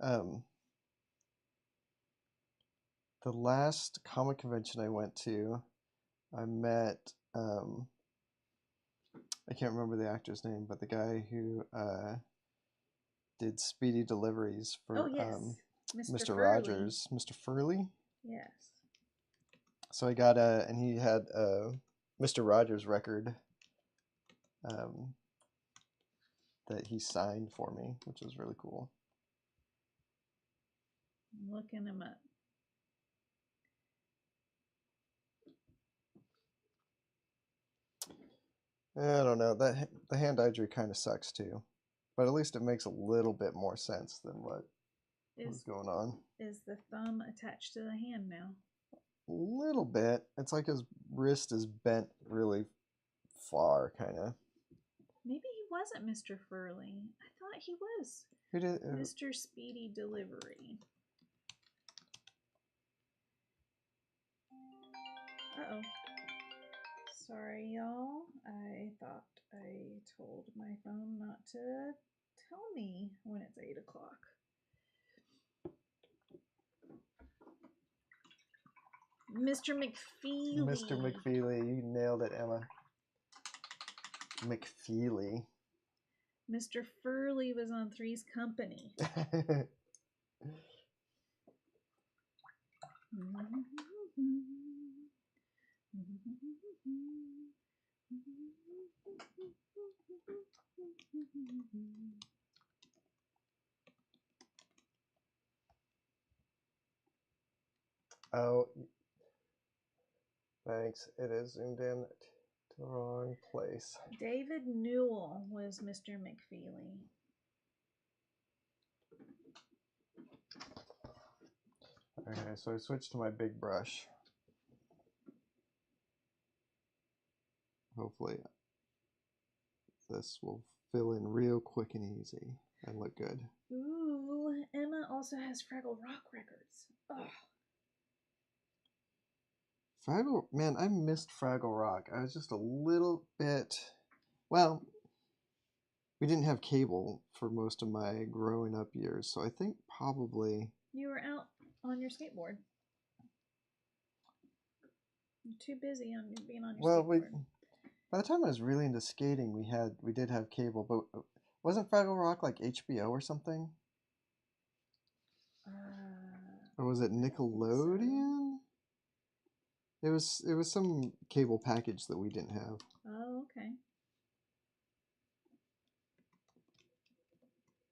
The last comic convention I went to, I met I can't remember the actor's name, but the guy who did Speedy Deliveries for Mr. Rogers, Mr. Furley. Yes. So I got and he had a Mr. Rogers record that he signed for me, which was really cool. I'm looking him up. I don't know. The hand-eye drew kind of sucks too, but at least it makes a little bit more sense than what was going on. Is the thumb attached to the hand now? A little bit. It's like his wrist is bent really far, kind of. Maybe he wasn't Mr. Furley. I thought he was. Who did Mr. Speedy Delivery. Uh-oh. Sorry, y'all. I thought I told my phone not to tell me when it's 8 o'clock. Mr. McFeely. Mr. McFeely. You nailed it, Emma. McFeely. Mr. Furley was on Three's Company. Oh, thanks. It is zoomed in to the wrong place. David Newell was Mr. McFeely. Okay, so I switched to my big brush. Hopefully this will fill in real quick and easy and look good. Ooh, Emma also has Fraggle Rock records. Ugh. Fraggle, man, I missed Fraggle Rock. I was just a little bit, well, we didn't have cable for most of my growing up years, so I think probably... You were out on your skateboard. You're too busy on being on your skateboard. By the time I was really into skating, we did have cable, but wasn't Fraggle Rock like HBO or something? Or was it Nickelodeon? It was some cable package that we didn't have. Oh, okay.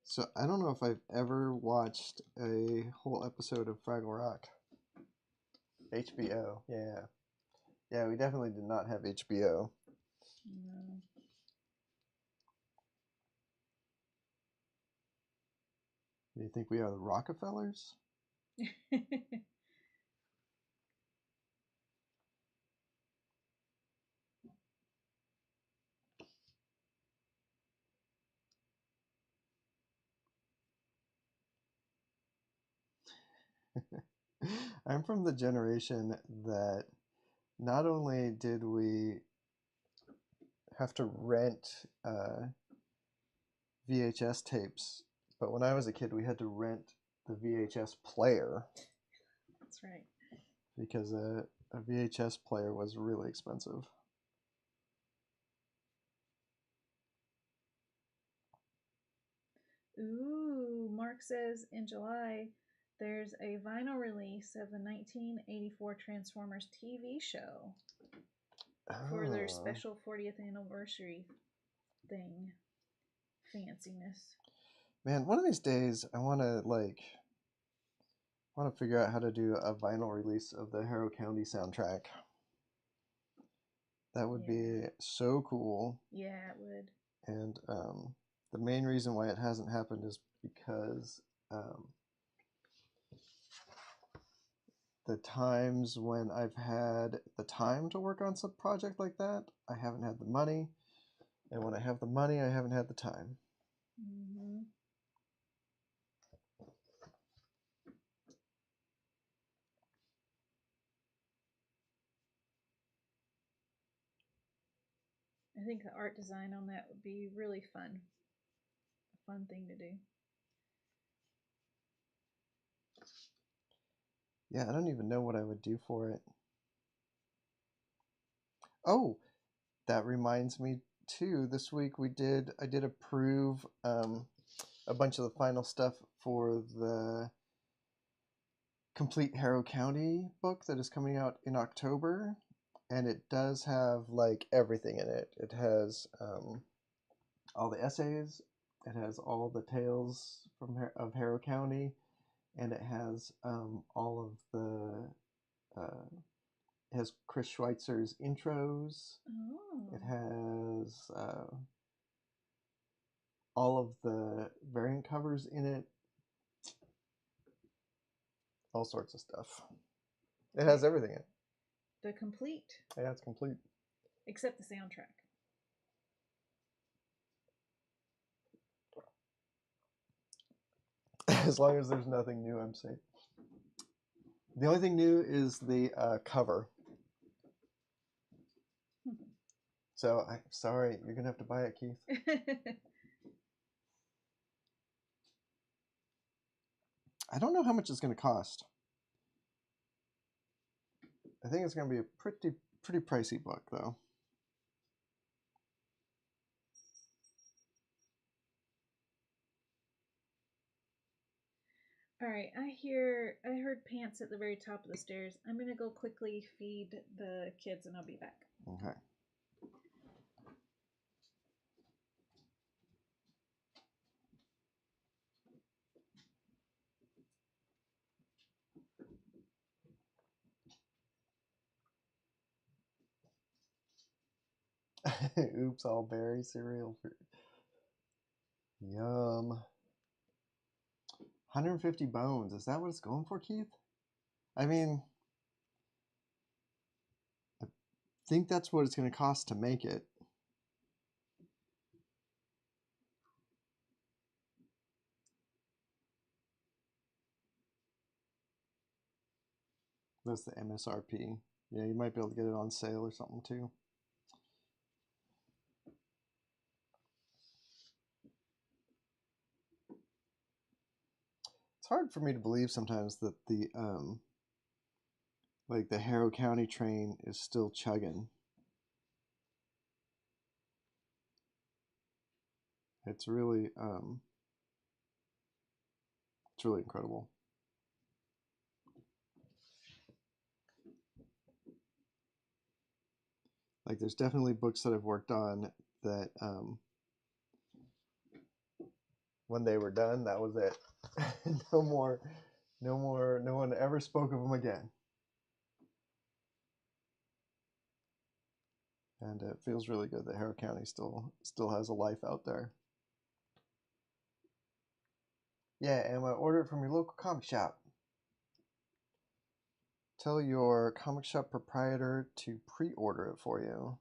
So I don't know if I've ever watched a whole episode of Fraggle Rock. HBO, yeah. Yeah, we definitely did not have HBO. No. Do you think we are the Rockefellers? I'm from the generation that not only did we have to rent VHS tapes, but when I was a kid, we had to rent the VHS player. That's right. Because a VHS player was really expensive. Ooh, Mark says in July there's a vinyl release of the 1984 Transformers TV show for their special 40th anniversary thing. Fanciness. Man, one of these days I want to figure out how to do a vinyl release of the Harrow County soundtrack. That would be so cool. Yeah, it would. And the main reason why it hasn't happened is because the times when I've had the time to work on some project like that, I haven't had the money. And when I have the money, I haven't had the time. Mm-hmm. I think the art design on that would be really fun. A fun thing to do. Yeah, I don't even know what I would do for it. Oh, that reminds me too. This week I did approve a bunch of the final stuff for the complete Harrow County book that is coming out in October, and it does have like everything in it. It has all the essays, it has all the tales of Harrow County, and it has all of the it has Chris Schweitzer's intros. Oh. It has all of the variant covers in it. All sorts of stuff. It has everything in it. The complete. Yeah, it's complete. Except the soundtrack. As long as there's nothing new, I'm safe. The only thing new is the cover. So, I'm sorry, you're going to have to buy it, Keith. I don't know how much it's going to cost. I think it's going to be a pretty pricey book, though. All right, I heard pants at the very top of the stairs. I'm going to go quickly feed the kids and I'll be back. Okay. Oops, all berry cereal. Yum. 150 bones. Is that what it's going for, Keith? I mean, I think that's what it's going to cost to make it. That's the MSRP. Yeah, you might be able to get it on sale or something too. It's hard for me to believe sometimes that the the Harrow County train is still chugging. It's really incredible. Like there's definitely books that I've worked on that when they were done, that was it. No one ever spoke of them again. And it feels really good that Harrow County still has a life out there. Yeah, and order it from your local comic shop. Tell your comic shop proprietor to pre-order it for you.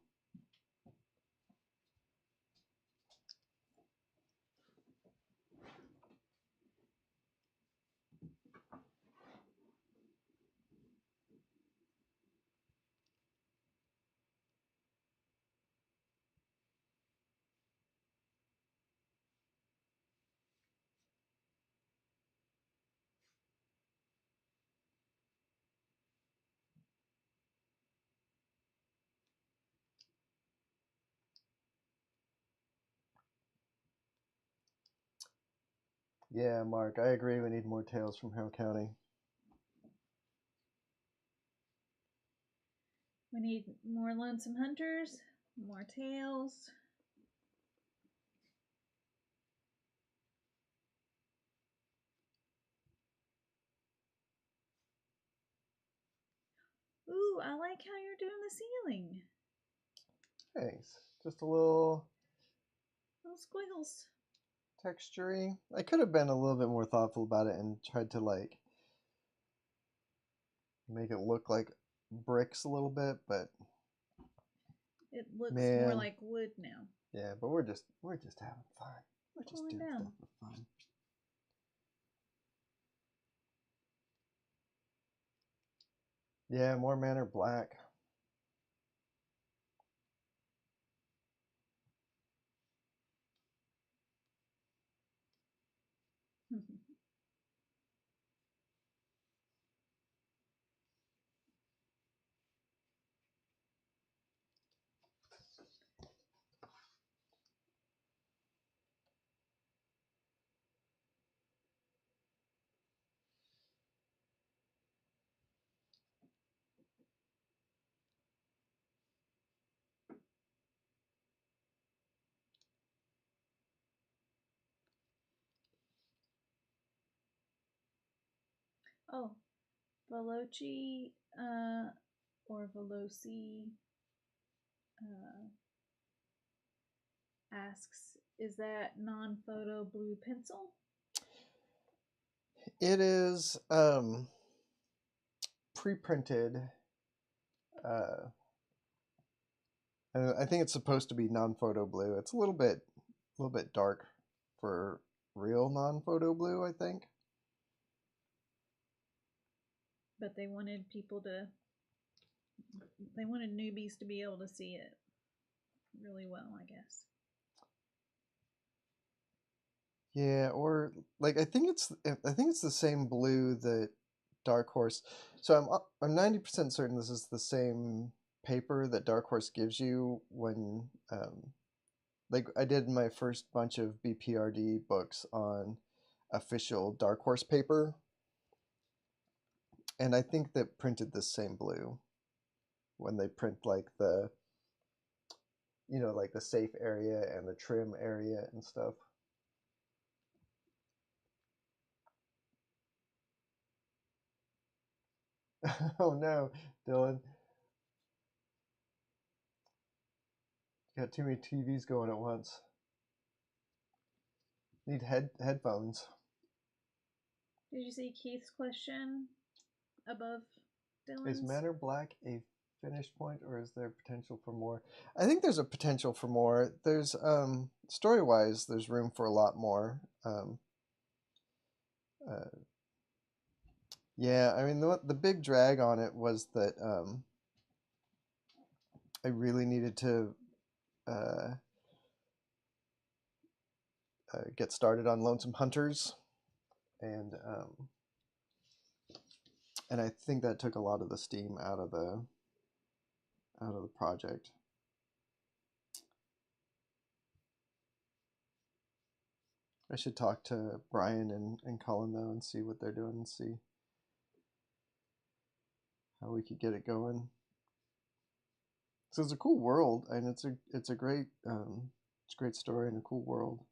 Yeah, Mark, I agree. We need more tales from Harrow County. We need more Lonesome Hunters, more tales. Ooh, I like how you're doing the ceiling. Thanks. Just a little squiggles. Textury. I could have been a little bit more thoughtful about it and tried to like make it look like bricks a little bit, but it looks more like wood now. Yeah, but we're just having fun. We're just doing down. stuff for fun. Yeah, more men are black. Oh, Veloci or Veloci asks, is that non-photo blue pencil? It is pre-printed. I think it's supposed to be non-photo blue. It's a little bit dark for real non-photo blue, I think. But they wanted newbies to be able to see it really well, I guess. Yeah, or like I think it's the same blue that Dark Horse. So I'm 90% certain this is the same paper that Dark Horse gives you when like I did my first bunch of B.P.R.D books on official Dark Horse paper, and I think that printed the same blue when they print like the like the safe area and the trim area and stuff. Oh no, Dylan. You got too many TVs going at once. Need headphones. Did you see Keith's question above Dylan's? Is Manor Black a finish point, or is there potential for more? I think there's a potential for more. There's story-wise, there's room for a lot more. Yeah, I mean the big drag on it was that I really needed to get started on Lonesome Hunters, and I think that took a lot of the steam out of the project. I should talk to Brian and Colin though and see what they're doing and see how we could get it going. So it's a cool world, and it's a great story and a cool world.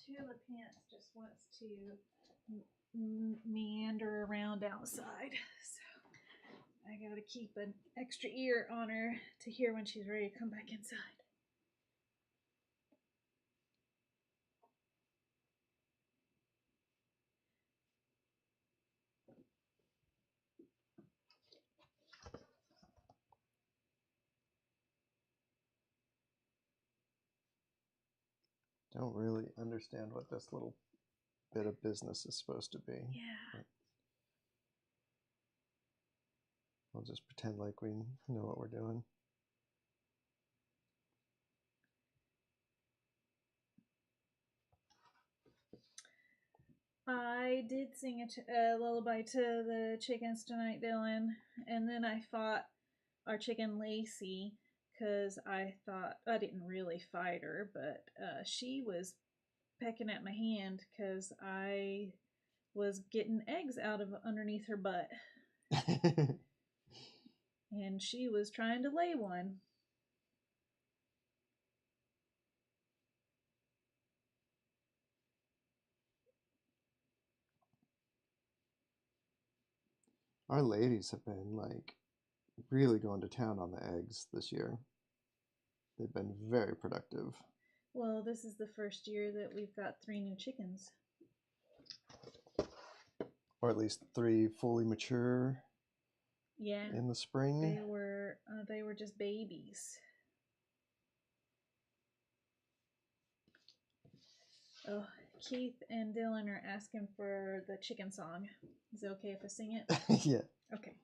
Two of the pants just wants to meander around outside, so I gotta keep an extra ear on her to hear when she's ready to come back inside. Don't really understand what this little bit of business is supposed to be. Yeah. I'll just pretend like we know what we're doing. I did sing a lullaby to the chickens tonight, Dylan, and then I fought our chicken Lacey because I thought I didn't really fight her, but she was pecking at my hand because I was getting eggs out of underneath her butt, and she was trying to lay one. Our ladies have been like really going to town on the eggs this year. They've been very productive. Well, this is the first year that we've got 3 new chickens. Or at least 3 fully mature. Yeah. In the spring. They were just babies. Oh, Keith and Dylan are asking for the chicken song. Is it okay if I sing it? Yeah. Okay.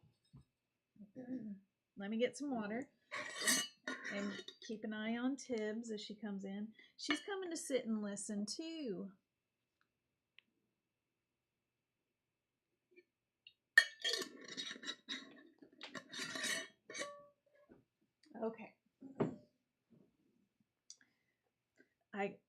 Let me get some water. And keep an eye on Tibbs as she comes in. She's coming to sit and listen too. Okay.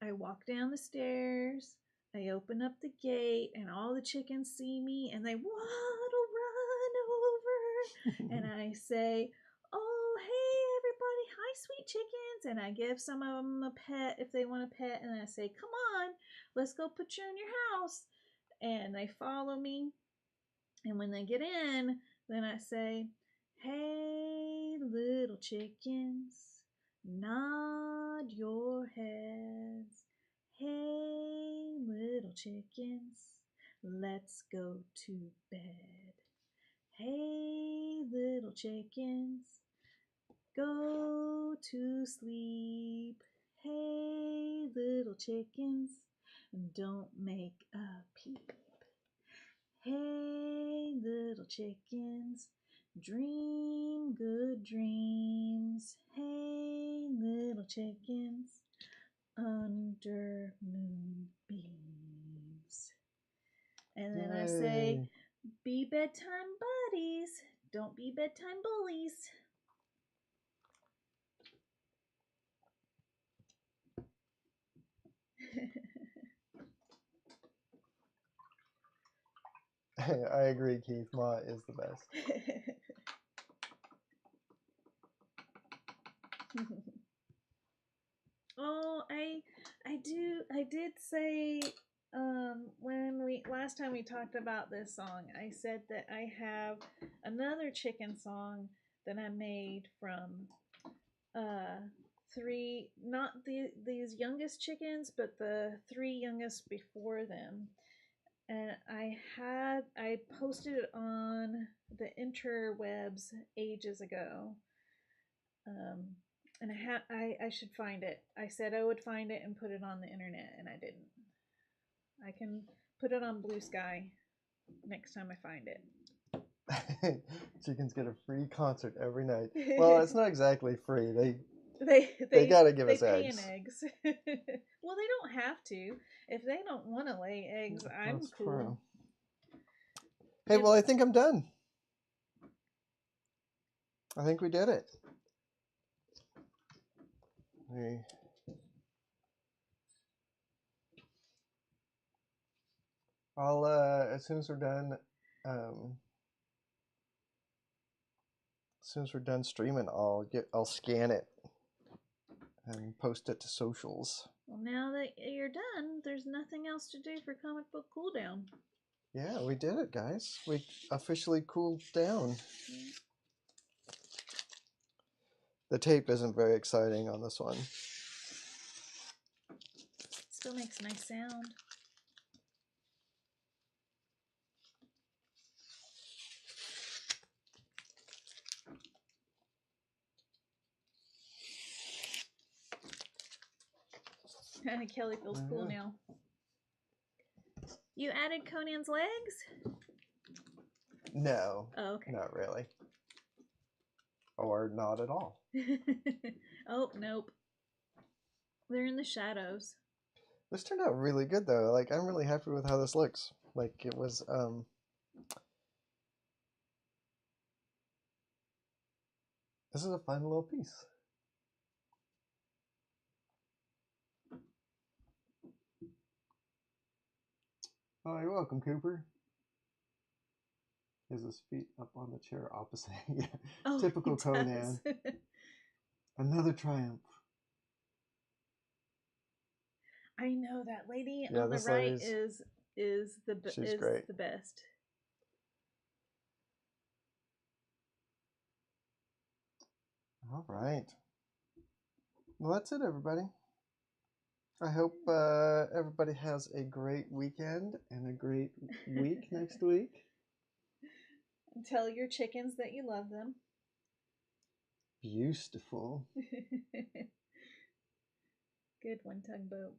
I walk down the stairs. I open up the gate, and all the chickens see me, and they waddle run over. And I say, "Oh, hey, everybody. Hi, sweet chickens." And I give some of them a pet if they want a pet. And I say, "Come on, let's go put you in your house." And they follow me. And when they get in, then I say, "Hey, little chickens, nod your heads. Hey, little chickens, let's go to bed. Hey, little chickens, go to sleep. Hey, little chickens, don't make a peep. Hey, little chickens, dream good dreams. Hey, little chickens, under moonbeams." And then I say, "Be bedtime buddies, don't be bedtime bullies." I agree, Keith. Ma is the best. Oh, I did say when we last time we talked about this song, I said that I have another chicken song that I made from 3, not these youngest chickens, but the 3 youngest before them. And I posted it on the interwebs ages ago. And I should find it. I said I would find it and put it on the internet, and I didn't. I can put it on BlueSky next time I find it. Chickens get a free concert every night. Well, it's not exactly free. They gotta give us eggs. eggs. Well, they don't have to. If they don't want to lay eggs, I'm That's cool. True. Hey, well, I think I'm done. I think we did it. I'll as soon as we're done, streaming, I'll scan it and post it to socials. Well, now that you're done, there's nothing else to do for Comic Book Cooldown. Yeah, we did it, guys. We officially cooled down. The tape isn't very exciting on this one. Still makes a nice sound. Kelly feels cool now. You added Conan's legs? No. Oh, okay. Not really. Or not at all. Oh, nope. They're in the shadows. This turned out really good, though. Like, I'm really happy with how this looks. Like it was this is a fun little piece. Oh, you're welcome, Cooper. He has his feet up on the chair opposite. Yeah. Oh, typical Conan. Another triumph. I know that lady on the right is great. The best. All right. Well, that's it, everybody. I hope everybody has a great weekend and a great week next week. And tell your chickens that you love them. Beautiful. Good one, Tugboat.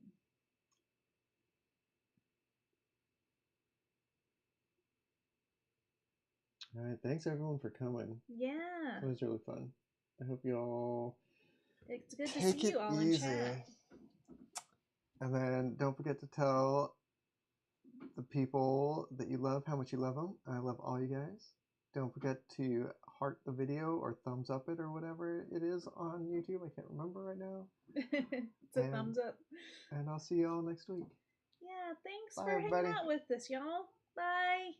All right, thanks everyone for coming. Yeah. It was really fun. I hope you all it's good to see you all in chat. And then don't forget to tell the people that you love how much you love them. I love all you guys. Don't forget to heart the video or thumbs up it or whatever it is on YouTube. I can't remember right now. It's a thumbs up. And I'll see you all next week. Yeah, thanks for hanging out with us, y'all. Bye.